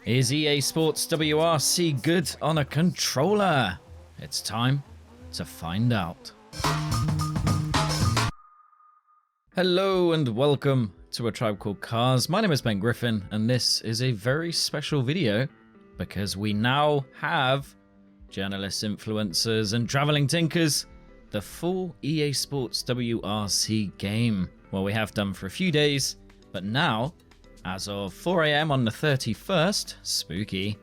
Is EA Sports WRC good on a controller? It's time to find out. Hello and welcome to A Tribe Called Cars. My name is Ben Griffin and this is a very special video because we now have journalists, influencers and traveling tinkers, the full EA Sports WRC game. Well, we have done for a few days, but now, as of 4 AM on the 31st, spooky,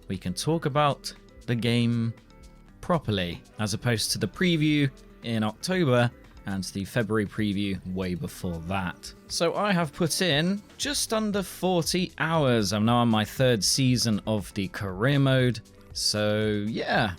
we can talk about the game properly, as opposed to the preview in October and the February preview way before that. So I have put in just under 40 hours. I'm now on my third season of the career mode. So yeah,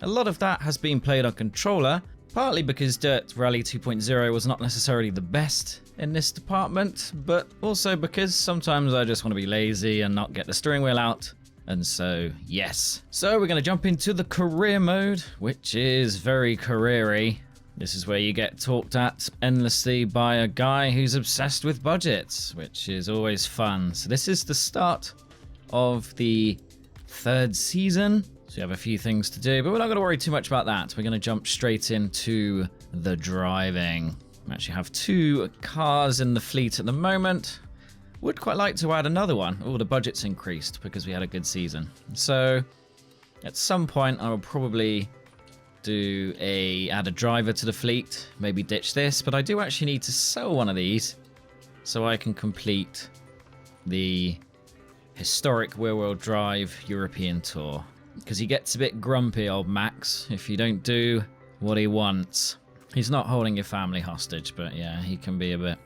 a lot of that has been played on controller, partly because Dirt Rally 2.0 was not necessarily the best in this department, but also because sometimes I just want to be lazy and not get the steering wheel out. And so, yes. So we're going to jump into the career mode, which is very career-y. This is where you get talked at endlessly by a guy who's obsessed with budgets, which is always fun. So this is the start of the third season. So you have a few things to do, but we're not going to worry too much about that. We're going to jump straight into the driving. We actually have 2 cars in the fleet at the moment. Would quite like to add another one. Oh, the budget's increased because we had a good season. So at some point I will probably add a driver to the fleet, maybe ditch this, but I do actually need to sell one of these so I can complete the historic rear-wheel drive European Tour, because he gets a bit grumpy, old Max, if you don't do what he wants. He's not holding your family hostage, but yeah, he can be a bit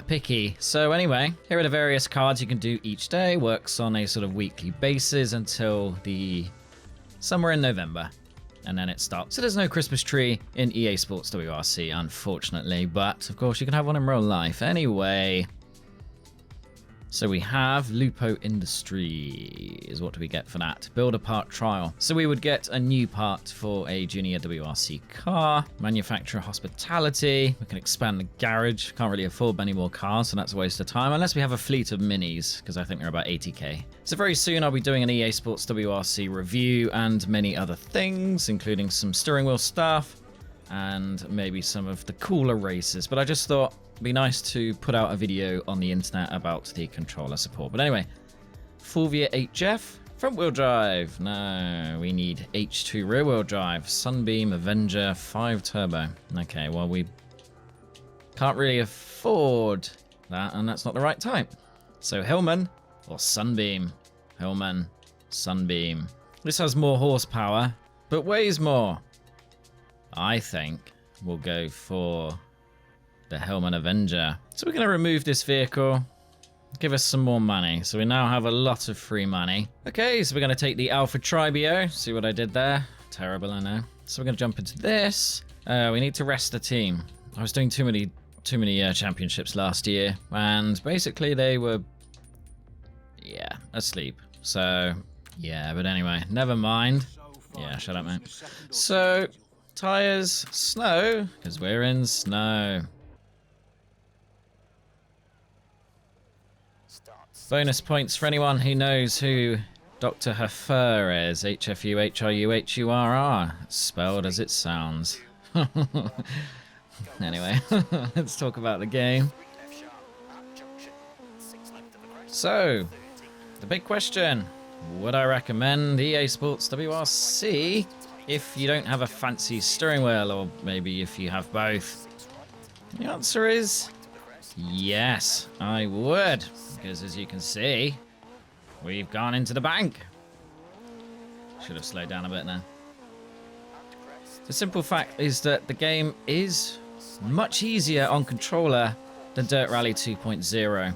picky. So anyway, here are the various cards you can do each day. Works on a sort of weekly basis until somewhere in November. And then it stops. So there's no Christmas tree in EA Sports WRC, unfortunately. But, of course, you can have one in real life. Anyway, so we have Lupo Industries. What do we get for that? Build a part trial. So we would get a new part for a junior WRC car. Manufacturer hospitality. We can expand the garage. Can't really afford many more cars, so that's a waste of time. Unless we have a fleet of minis, because I think they're about 80k. So very soon I'll be doing an EA Sports WRC review and many other things, including some steering wheel stuff and maybe some of the cooler races. But I just thought it'd be nice to put out a video on the internet about the controller support. But anyway, Fulvia HF, front wheel drive. No, we need H2 rear wheel drive. Sunbeam Avenger 5 turbo. Okay, well we can't really afford that, and that's not the right type. So Hillman or Sunbeam. Hillman, Sunbeam. This has more horsepower, but weighs more. I think we'll go for the Hillman Avenger. So we're going to remove this vehicle, give us some more money. So we now have a lot of free money. Okay, so we're going to take the Alpha Tribio. See what I did there? Terrible, I know. So we're going to jump into this. We need to rest the team. I was doing too many championships last year, and basically they were, asleep. So, yeah, but anyway, never mind. Yeah, shut up, mate. So, tires, snow, because we're in snow. Bonus points for anyone who knows who Dr. Huffer is. HFUHRUHURR. Spelled as it sounds. Anyway, let's talk about the game. So, the big question. Would I recommend EA Sports WRC if you don't have a fancy steering wheel, or maybe if you have both? The answer is yes, I would. Because as you can see, we've gone into the bank. Should have slowed down a bit then. The simple fact is that the game is much easier on controller than Dirt Rally 2.0.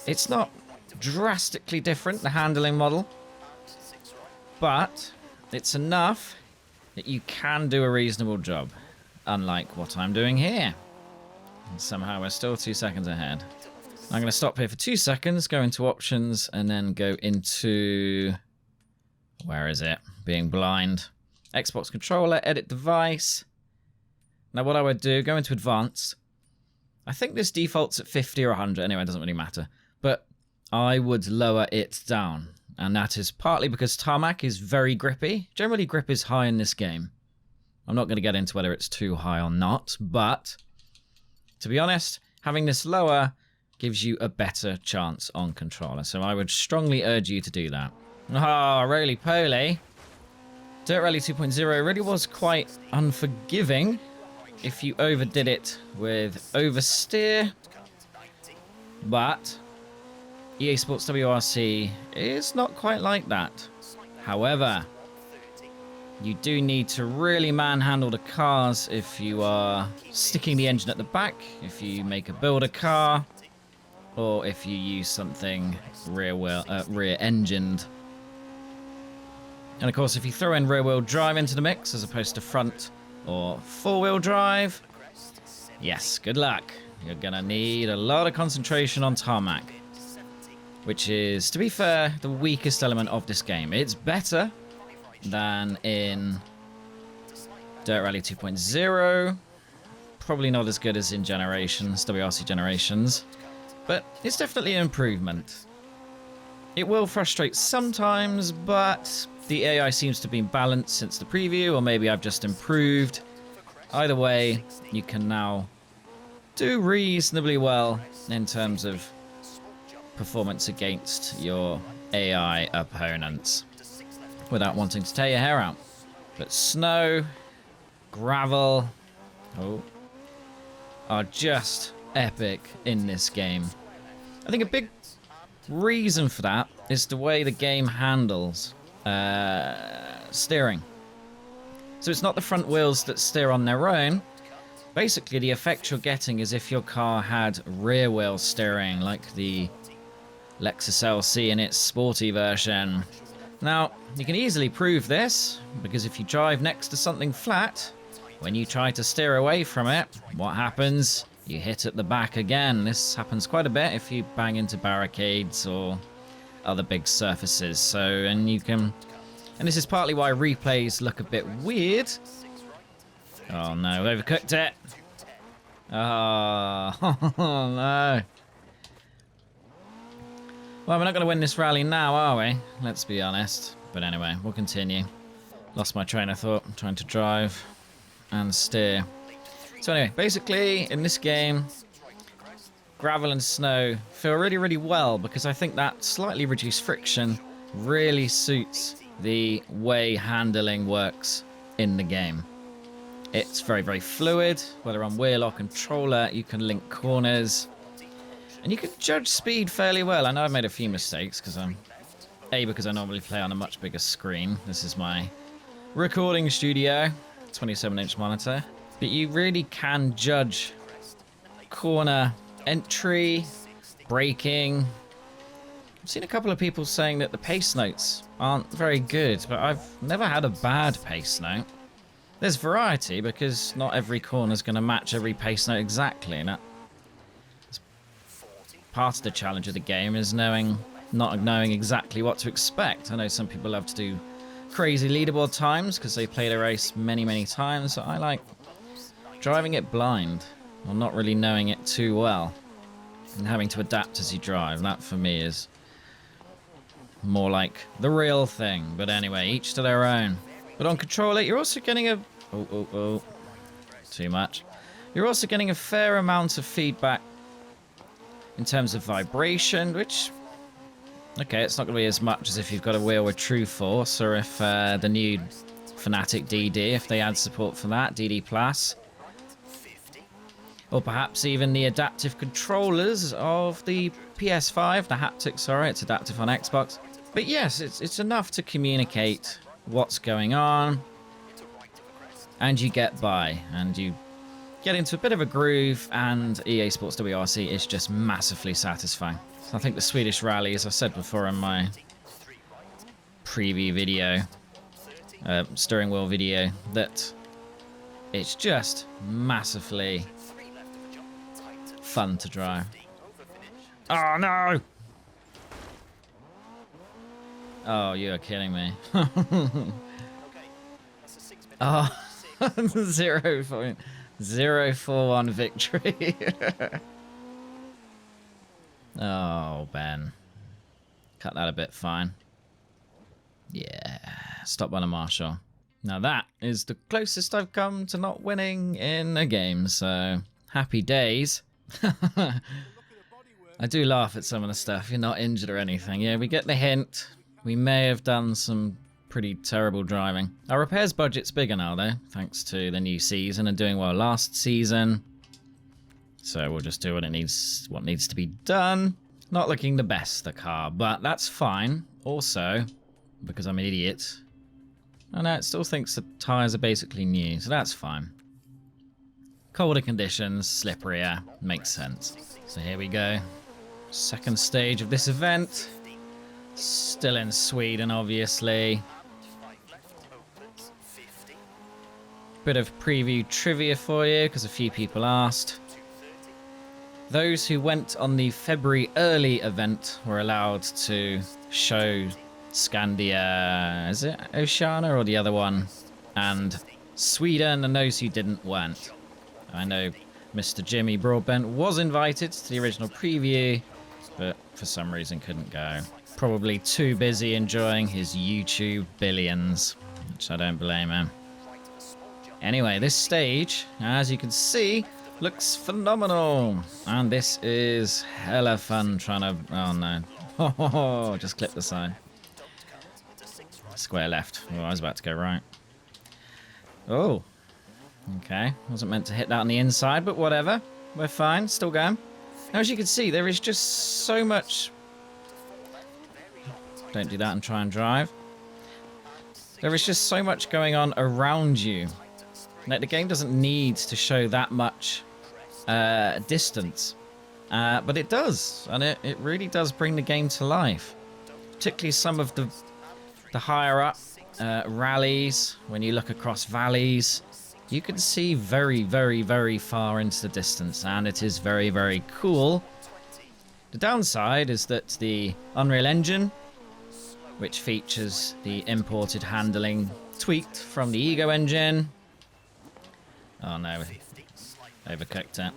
It's not drastically different, the handling model, but it's enough that you can do a reasonable job, unlike what I'm doing here. And somehow we're still 2 seconds ahead. I'm going to stop here for 2 seconds, go into options, and then go into... where is it? Being blind. Xbox controller, edit device. Now what I would do, go into advanced. I think this defaults at 50 or 100. Anyway, it doesn't really matter. But I would lower it down. And that is partly because Tarmac is very grippy. Generally, grip is high in this game. I'm not going to get into whether it's too high or not, but to be honest, having this lower gives you a better chance on controller. So I would strongly urge you to do that. Ah, roly-poly. Dirt Rally 2.0 really was quite unforgiving if you overdid it with oversteer, but EA Sports WRC is not quite like that. However, you do need to really manhandle the cars if you are sticking the engine at the back, if you make a builder car, or if you use something rear-engined. And of course, if you throw in rear-wheel drive into the mix as opposed to front or four-wheel drive, yes, good luck. You're going to need a lot of concentration on Tarmac, which is, to be fair, the weakest element of this game. It's better than in Dirt Rally 2.0. Probably not as good as in Generations, WRC Generations, but it's definitely an improvement. It will frustrate sometimes, but the AI seems to be balanced since the preview, or maybe I've just improved. Either way, you can now do reasonably well in terms of performance against your AI opponents without wanting to tear your hair out. But snow, gravel, are just epic in this game. I think a big reason for that is the way the game handles steering. So it's not the front wheels that steer on their own. Basically, the effect you're getting is if your car had rear wheel steering, like the Lexus LC in its sporty version. Now, you can easily prove this, because if you drive next to something flat, when you try to steer away from it, what happens? You hit at the back again. This happens quite a bit if you bang into barricades or other big surfaces. So, and this is partly why replays look a bit weird. Oh no, overcooked it. Oh, no. Well, we're not going to win this rally now, are we? Let's be honest. But anyway, we'll continue. Lost my train of thought. I'm trying to drive and steer. So anyway, basically, in this game, gravel and snow feel really, really well, because I think that slightly reduced friction really suits the way handling works in the game. It's very, very fluid. Whether on wheel or controller, you can link corners. And you can judge speed fairly well. I know I've made a few mistakes because because I normally play on a much bigger screen. This is my recording studio, 27-inch monitor. But you really can judge corner entry, braking. I've seen a couple of people saying that the pace notes aren't very good, but I've never had a bad pace note. There's variety because not every corner is going to match every pace note exactly. And that's part of the challenge of the game is not knowing exactly what to expect. I know some people love to do crazy leaderboard times because they play the race many, many times. So I like driving it blind or not really knowing it too well and having to adapt as you drive. That for me is more like the real thing. But anyway, each to their own. But on controller, you're also getting a... Oh. Too much. You're also getting a fair amount of feedback in terms of vibration, which... Okay, it's not going to be as much as if you've got a wheel with True Force, or if the new Fnatic DD, if they add support for that, DD+. Or perhaps even the adaptive controllers of the PS5, the haptics, sorry, it's adaptive on Xbox. But yes, it's enough to communicate what's going on, and you get by, and you get into a bit of a groove, and EA Sports WRC is just massively satisfying. So I think the Swedish Rally, as I said before in my preview video, steering wheel video, that it's just massively fun to drive. Oh no! Oh, you're kidding me. Oh, 0.041 victory. Oh, Ben. Cut that a bit fine. Yeah, stop by the marshal. Now that is the closest I've come to not winning in a game, so happy days. I do laugh at some of the stuff. You're not injured or anything. Yeah, we get the hint. We may have done some pretty terrible driving. Our repairs budget's bigger now, though, thanks to the new season and doing well last season. So we'll just do what needs to be done. Not looking the best, the car, but that's fine. Also, because I'm an idiot, I know it still thinks the tyres are basically new, so that's fine. Colder conditions, slipperier, makes sense. So here we go. Second stage of this event. Still in Sweden, obviously. Bit of preview trivia for you, because a few people asked. Those who went on the February early event were allowed to show Scandia, is it Oceania or the other one? And Sweden, and those who didn't weren't. I know Mr. Jimmy Broadbent was invited to the original preview, but for some reason couldn't go. Probably too busy enjoying his YouTube billions, which I don't blame him. Anyway, this stage, as you can see, looks phenomenal. And this is hella fun trying to... Oh no. Oh, just clip the sign. Square left. Oh, I was about to go right. Oh. Okay. Wasn't meant to hit that on the inside, but whatever. We're fine. Still going. Now, as you can see, there is just so much... Don't do that and try and drive. There is just so much going on around you. Like, the game doesn't need to show that much distance. But it does. And it really does bring the game to life. Particularly some of the higher up rallies. When you look across valleys, you can see very, very, very far into the distance. And it is very, very cool. The downside is that the Unreal Engine, which features the imported handling tweaked from the Ego engine. Oh no, overcooked it.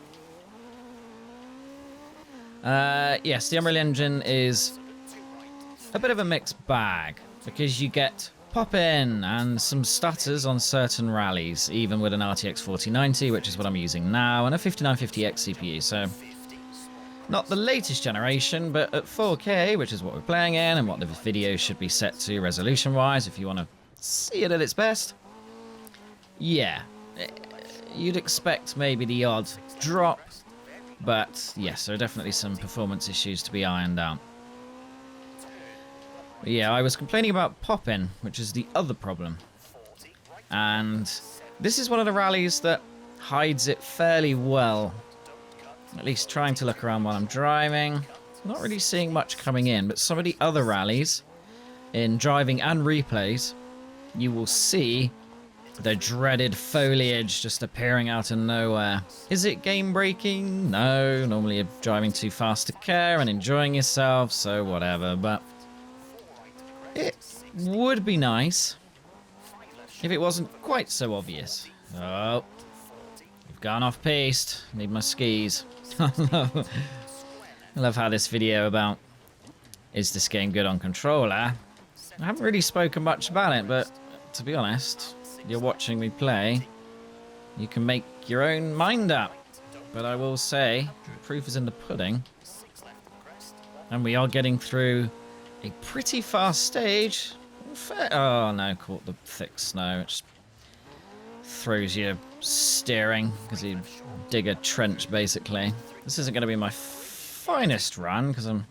Yes, the Unreal Engine is a bit of a mixed bag because you get pop-in and some stutters on certain rallies, even with an RTX 4090, which is what I'm using now, and a 5950X CPU, so not the latest generation, but at 4K, which is what we're playing in and what the video should be set to resolution-wise if you want to see it at its best. Yeah, you'd expect maybe the odd drop, but yes, there are definitely some performance issues to be ironed out. But yeah, I was complaining about pop-in, which is the other problem. And this is one of the rallies that hides it fairly well. At least trying to look around while I'm driving. Not really seeing much coming in, but some of the other rallies, in driving and replays, you will see the dreaded foliage just appearing out of nowhere. Is it game breaking? No, normally you're driving too fast to care and enjoying yourself, so whatever, but it would be nice if it wasn't quite so obvious. Oh, we've gone off piste. Need my skis. I love how this video about is this game good on controller? I haven't really spoken much about it, but to be honest, you're watching me play, you can make your own mind up. But I will say, the proof is in the pudding. And we are getting through a pretty fast stage. Oh no, caught the thick snow. It just throws you steering because you dig a trench basically. This isn't going to be my finest run because I'm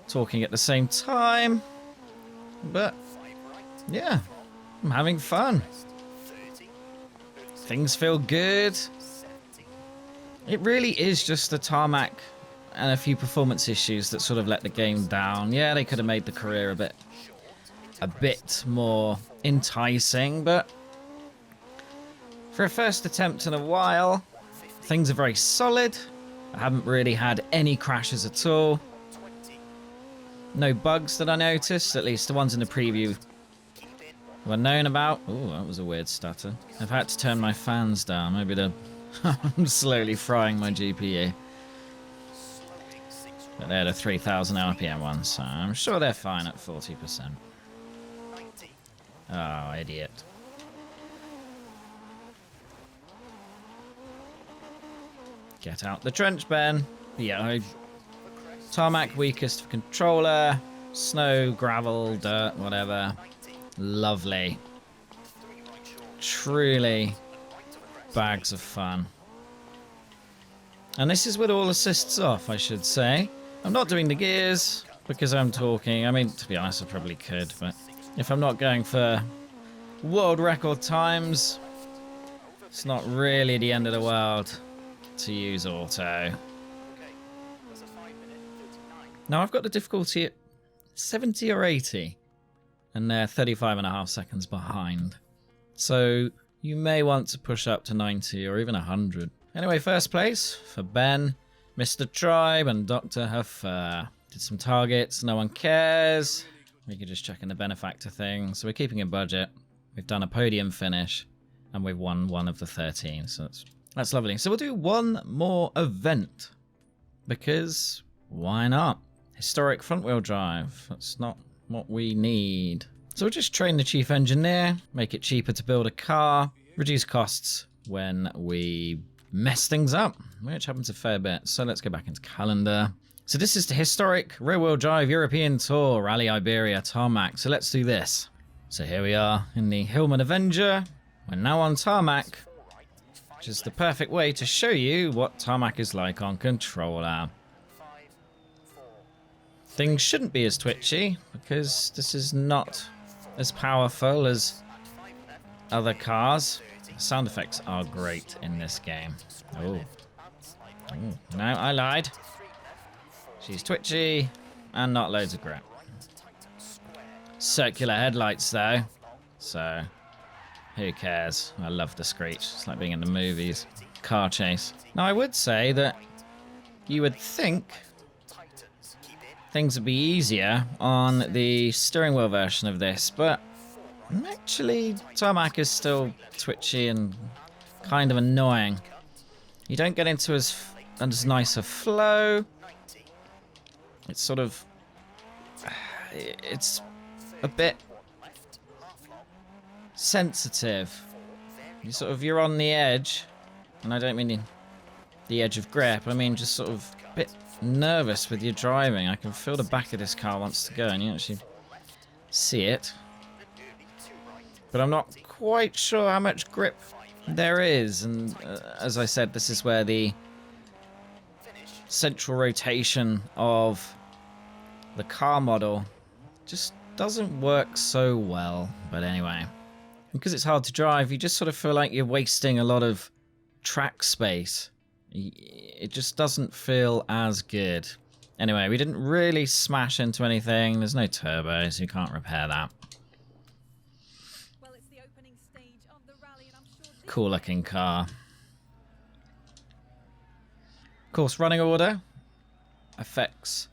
talking at the same time. But yeah, I'm having fun. Things feel good. It really is just the tarmac and a few performance issues that sort of let the game down. Yeah, they could have made the career a bit more enticing, but for a first attempt in a while, things are very solid. I haven't really had any crashes at all. No bugs that I noticed, at least the ones in the preview were known about. Oh, that was a weird stutter. I've had to turn my fans down. Maybe I'm slowly frying my GPU. But they're the 3,000 RPM ones, so I'm sure they're fine at 40%. Oh, idiot. Get out the trench, Ben. Yeah, Tarmac weakest for controller. Snow, gravel, dirt, whatever. Lovely. Truly bags of fun. And this is with all assists off, I should say. I'm not doing the gears because I'm talking. I mean, to be honest, I probably could, but if I'm not going for world record times, it's not really the end of the world to use auto. Now I've got the difficulty at 70 or 80, and they're 35.5 seconds behind. So you may want to push up to 90 or even 100. Anyway, first place for Ben, MrTribe, and Dr. Huffer. Did some targets, no one cares. We can just check in the benefactor thing. So we're keeping a budget. We've done a podium finish, and we've won one of the 13. So that's lovely. So we'll do one more event, because why not? Historic front-wheel drive. That's not what we need. So we'll just train the chief engineer, make it cheaper to build a car, reduce costs when we mess things up, which happens a fair bit. So let's go back into calendar. So this is the historic rear-wheel drive European Tour, Rally Iberia Tarmac. So let's do this. So here we are in the Hillman Avenger. We're now on Tarmac, which is the perfect way to show you what Tarmac is like on controller. Things shouldn't be as twitchy because this is not as powerful as other cars. Sound effects are great in this game. Oh. No, I lied. She's twitchy and not loads of grip. Circular headlights though, so who cares? I love the screech. It's like being in the movies. Car chase. Now I would say that you would think things would be easier on the steering wheel version of this, but actually Tarmac is still twitchy and kind of annoying. You don't get into as nice a flow. It's sort of, it's a bit sensitive. You're on the edge, and I don't mean the edge of grip. I mean just sort of a bit nervous with your driving. I can feel the back of this car wants to go, and you actually see it. But I'm not quite sure how much grip there is, and as I said, this is where the central rotation of the car model just doesn't work so well. But anyway, because it's hard to drive, you just sort of feel like you're wasting a lot of track space. It just doesn't feel as good. Anyway, we didn't really smash into anything. There's no turbo, so you can't repair that. Cool looking car. Of course, running order affects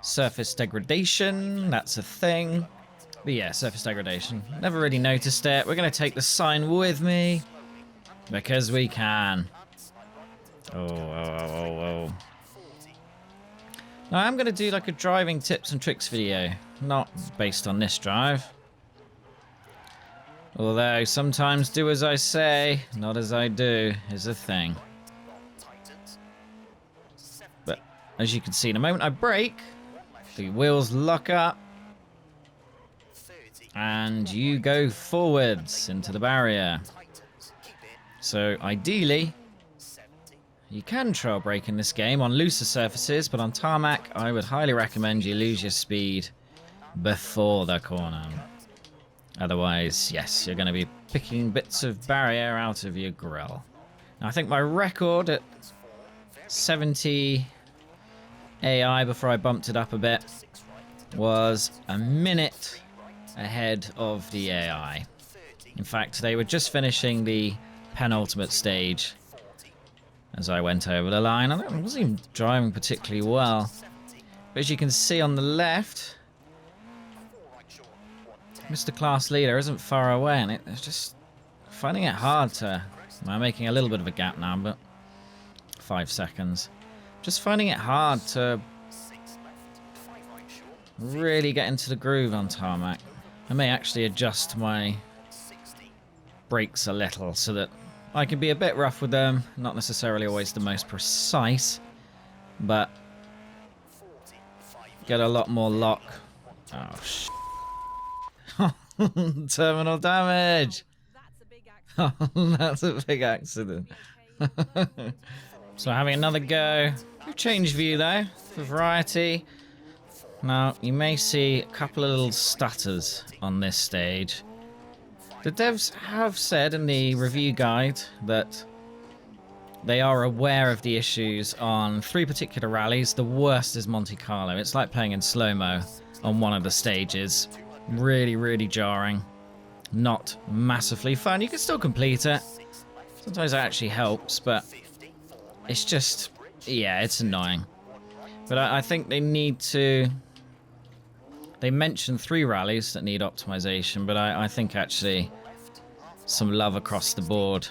surface degradation. That's a thing. But yeah, surface degradation. Never really noticed it. We're going to take the sign with me because we can. Oh. Now I'm going to do like a driving tips and tricks video, not based on this drive. Although sometimes do as I say, not as I do is a thing. But as you can see, the moment I brake, the wheels lock up and you go forwards into the barrier. So ideally, you can trail brake in this game on looser surfaces, but on tarmac, I would highly recommend you lose your speed before the corner. Otherwise, yes, you're going to be picking bits of barrier out of your grille. Now, I think my record at 70 AI before I bumped it up a bit was a minute ahead of the AI. In fact, they were just finishing the penultimate stage as I went over the line. I wasn't even driving particularly well. But as you can see on the left, Mr. Class Leader isn't far away, and it's just finding it hard to... I'm making a little bit of a gap now, but 5 seconds. Just finding it hard to really get into the groove on Tarmac. I may actually adjust my brakes a little so that I can be a bit rough with them. Not necessarily always the most precise, but get a lot more lock. Oh, sh**. Terminal damage! That's a big accident. So having another go. Change view though, for variety. Now, you may see a couple of little stutters on this stage. The devs have said in the review guide that they are aware of the issues on 3 particular rallies. The worst is Monte Carlo. It's like playing in slow-mo on one of the stages. Really, really jarring. Not massively fun. You can still complete it. Sometimes it actually helps, but it's just, yeah, it's annoying. But I think they need to... They mentioned 3 rallies that need optimization, but I think actually some love across the board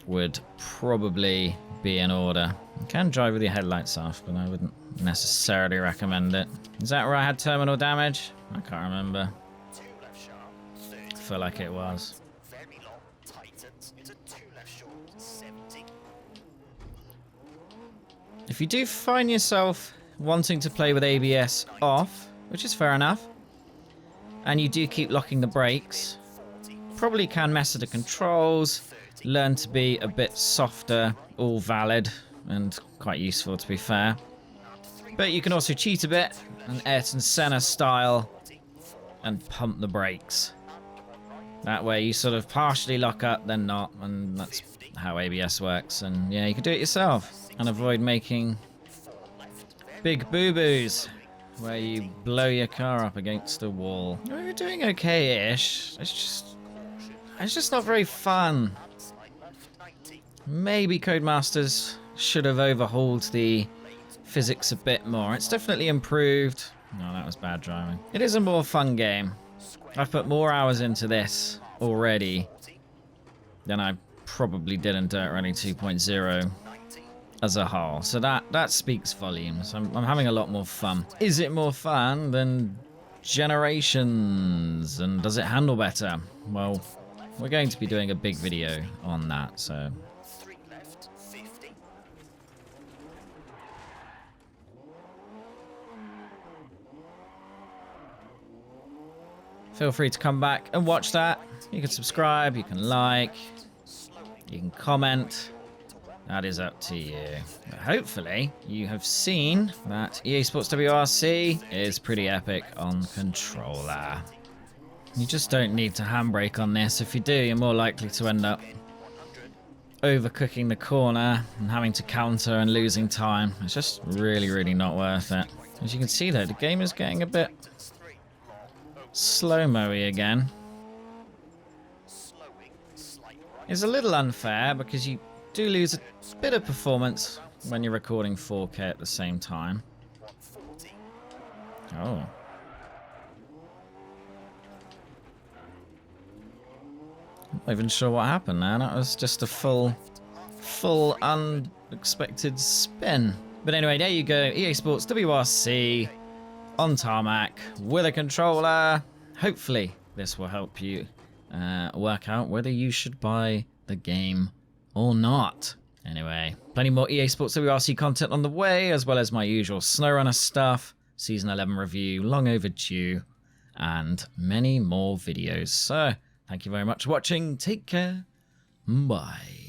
would probably be in order. You can drive with your headlights off, but I wouldn't necessarily recommend it. Is that where I had terminal damage? I can't remember. I feel like it was. If you do find yourself wanting to play with ABS off, which is fair enough, and you do keep locking the brakes, probably can mess with the controls, learn to be a bit softer, all valid, and quite useful to be fair. But you can also cheat a bit, an Ayrton Senna style, and pump the brakes. That way you sort of partially lock up, then not, and that's how ABS works. And yeah, you can do it yourself, and avoid making big boo-boos where you blow your car up against a wall. We're doing okay-ish. It's just not very fun. Maybe Codemasters should have overhauled the physics a bit more. It's definitely improved. No, that was bad driving. It is a more fun game. I've put more hours into this already than I probably did in Dirt Rally 2.0 as a whole. So that speaks volumes. I'm having a lot more fun. Is it more fun than Generations? And does it handle better? Well, we're going to be doing a big video on that, so... Feel free to come back and watch that. You can subscribe, you can like, you can comment. That is up to you. But hopefully, you have seen that EA Sports WRC is pretty epic on controller. You just don't need to handbrake on this. If you do, you're more likely to end up overcooking the corner and having to counter and losing time. It's just really, really not worth it. As you can see though, the game is getting a bit slow-mo-y again. It's a little unfair because you do lose a bit of performance when you're recording 4K at the same time. Oh. I'm not even sure what happened there. That was just a full unexpected spin. But anyway, there you go. EA Sports WRC on Tarmac with a controller. Hopefully this will help you work out whether you should buy the game or not. Anyway, plenty more EA Sports WRC content on the way, as well as my usual SnowRunner stuff, Season 11 review, long overdue, and many more videos. So, thank you very much for watching. Take care. Bye.